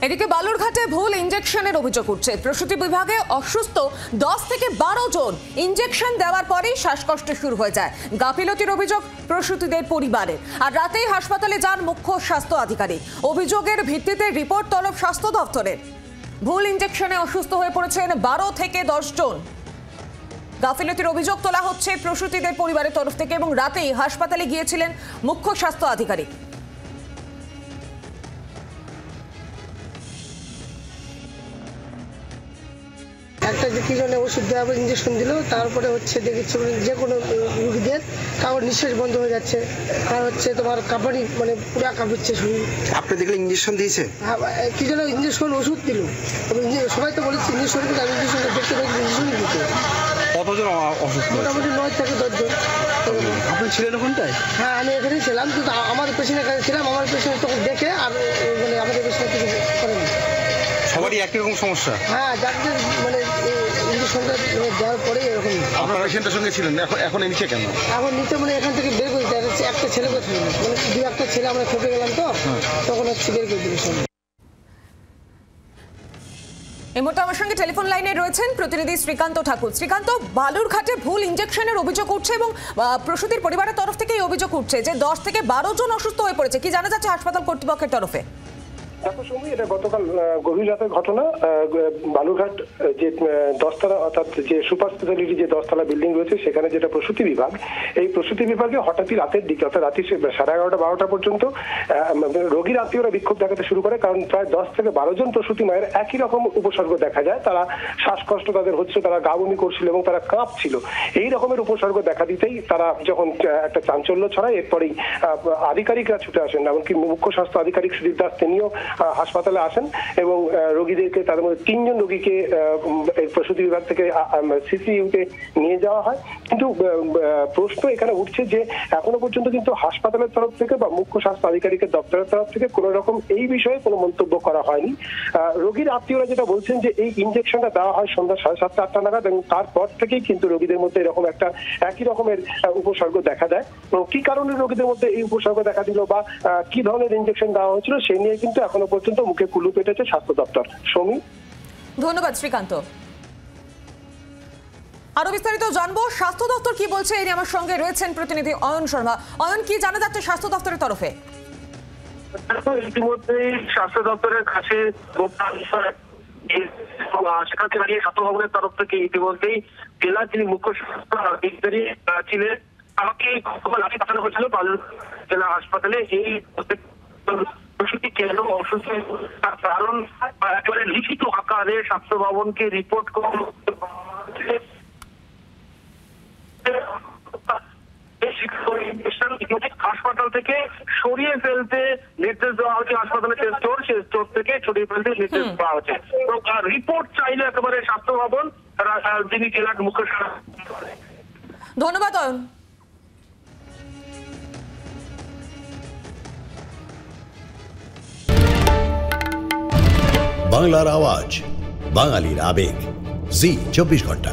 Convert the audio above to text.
এদিকে বালুরঘাটে ভুল ইনজেকশনের অভিযোগ উঠছে। প্রসূতি বিভাগে অসুস্থ 10 থেকে 12 জন ইনজেকশন দেওয়ার পরেই শ্বাসকষ্ট শুরু হয়ে যায়। গাফিলতির অভিযোগ প্রসূতিদের পরিবারের। আর রাতেই হাসপাতালে যান মুখ্য স্বাস্থ্য আধিকারিক। অভিযোগের ভিত্তিতে রিপোর্ট তলব স্বাস্থ্য দপ্তরের। ভুল ইনজেকশনে অসুস্থ হয়ে পড়েছেন 12 থেকে 10 জন। গাফিলতির অভিযোগ তোলা হচ্ছে প্রসূতিদের পরিবারের তরফ থেকে এবং রাতেই হাসপাতালে গিয়েছিলেন মুখ্য স্বাস্থ্য আধিকারিক। একটা যে কি জন্য ওষুধ দেওয়া ইঞ্জেকশন দিল, তারপরে হচ্ছে দেখেছি যে কোনো রুগীদের কারোর নিঃশ্বাস বন্ধ হয়ে যাচ্ছে, আর হচ্ছে তোমার কাঁপানি মানে পুরা কাঁপছে শরীর। আপনি দেখলে ইঞ্জেকশন দিয়েছে? কি যেন ইঞ্জেকশন ওষুধ দিল, সবাই তো বলেছে ইঞ্জেকশন, কিন্তু আমি ইঞ্জেকশন দেখতে পাই ইঞ্জেকশন দিতে। কতজন অসুস্থ? মোটামুটি 9 থেকে 10 জন। আপনি ছিলেন ওখানটায়? হ্যাঁ, আমি এখানেই ছিলাম, কিন্তু আমার পেশেন্ট এখানে ছিলাম। আমার পেশেন্ট তখন দেখে আর মানে আমাদের পেশেন্ট কিছু করেনি। সবারই একই রকম সমস্যা? হ্যাঁ, যাদের মানে ইঞ্জেকশনটা দেওয়ার পরে এরকম। আপনার পেশেন্টের সঙ্গে ছিলেন? এখন নিচে কেন? এখন নিচে মানে এখান থেকে বের করে দিতে একটা ছেলে কোথায়, মানে 2-1টা ছেলে আমরা খেপে গেলাম, তো তখন হচ্ছে বের করে দিল সঙ্গে। এই মুহূর্তে আমার সঙ্গে টেলিফোন লাইনে রয়েছেন প্রতিনিধি শ্রীকান্ত ঠাকুর। শ্রীকান্ত, বালুরঘাটে ভুল ইনজেকশনের অভিযোগ উঠছে এবং প্রসূতির পরিবারের তরফ থেকে এই অভিযোগ উঠছে যে 10 থেকে 12 জন অসুস্থ হয়ে পড়েছে। কি জানা যাচ্ছে হাসপাতাল কর্তৃপক্ষের তরফে? দেখো সময়, এটা গতকাল গভীর রাতের ঘটনা। বালুরঘাট যে 10তলা, অর্থাৎ যে সুপার স্পেশালিটি যে 10তলা বিল্ডিং রয়েছে, সেখানে যেটা প্রসূতি বিভাগ, এই প্রসূতি বিভাগে হঠাৎই রাতের দিকে, অর্থাৎ রাত্রি 11:30-12টা পর্যন্ত রোগীর আত্মীয়রা বিক্ষোভ দেখাতে শুরু করে। কারণ প্রায় 10 থেকে 12 জন প্রসূতি মায়ের একই রকম উপসর্গ দেখা যায়। তারা শ্বাসকষ্ট তাদের হচ্ছে, তারা গা বমি করছিল এবং তারা কাঁপছিল। এই রকমের উপসর্গ দেখা দিতেই তারা যখন একটা চাঞ্চল্য ছড়ায়, এরপরেই আধিকারিকরা ছুটে আসেন। এমনকি মুখ্য স্বাস্থ্য আধিকারিক সুদীপ দাস, তিনিও হাসপাতালে আসেন এবং রোগীদেরকে, তাদের মধ্যে 3 জন রোগীকে প্রসূতি বিভাগ থেকে সিসিইউতে নিয়ে যাওয়া হয়। কিন্তু প্রশ্ন এখানে উঠছে যে এখনো পর্যন্ত কিন্তু হাসপাতালের তরফ থেকে বা মুখ্য স্বাস্থ্য আধিকারিকের দপ্তরের তরফ থেকে কোনো রকম এই বিষয়ে কোনো মন্তব্য করা হয়নি। রোগীর আত্মীয়রা যেটা বলছেন যে এই ইনজেকশনটা দেওয়া হয় সন্ধ্যা 7:30-8টা নাগাদ এবং তারপর থেকেই কিন্তু রোগীদের মধ্যে এরকম একটা একই রকমের উপসর্গ দেখা দেয়। কি কারণে রোগীদের মধ্যে এই উপসর্গ দেখা দিল বা কি ধরনের ইনজেকশন দেওয়া হয়েছিল, সেই নিয়ে কিন্তু এখনো পর্যন্ত মুখে কুলু পেটেছে স্বাস্থ্য দপ্তর। সমী, ধন্যবাদ শ্রীকান্ত। আরো বিস্তারিত জানবো স্বাস্থ্য দপ্তর কি বলছে, এই নিয়ে আমার সঙ্গে রয়েছেন প্রতিনিধি অয়ন শর্মা। অয়ন, কি জানা যাচ্ছে স্বাস্থ্য দপ্তরের তরফে? ইতিমধ্যেই স্বাস্থ্য দপ্তরের কাছে সেখান থেকে দাঁড়িয়ে স্বাস্থ্য ভবনের তরফ থেকে ইতিমধ্যেই জেলার যিনি মুখ্য স্বাস্থ্য আধিকারিক ছিলেন, আমাকে লাঠি পাঠানো হয়েছিল জেলা হাসপাতালে। এই প্রসূতি কেন অসুস্থ, তার কারণ একেবারে লিখিত আকারে স্বাস্থ্য ভবনকে রিপোর্ট হাসপাতাল থেকে সরিয়ে ফেলতে নির্দেশ দেওয়া হচ্ছে। হাসপাতালের যে স্টোর, সেই স্টোর থেকে সরিয়ে ফেলতে নির্দেশ দেওয়া হচ্ছে। রিপোর্ট চাইলে একেবারে স্বাস্থ্য ভবন, যিনি জেলার মুখ্য। ধন্যবাদ অয়ন। বাংলার আওয়াজ, বাঙালির আবেগ, জি 24 ঘন্টা।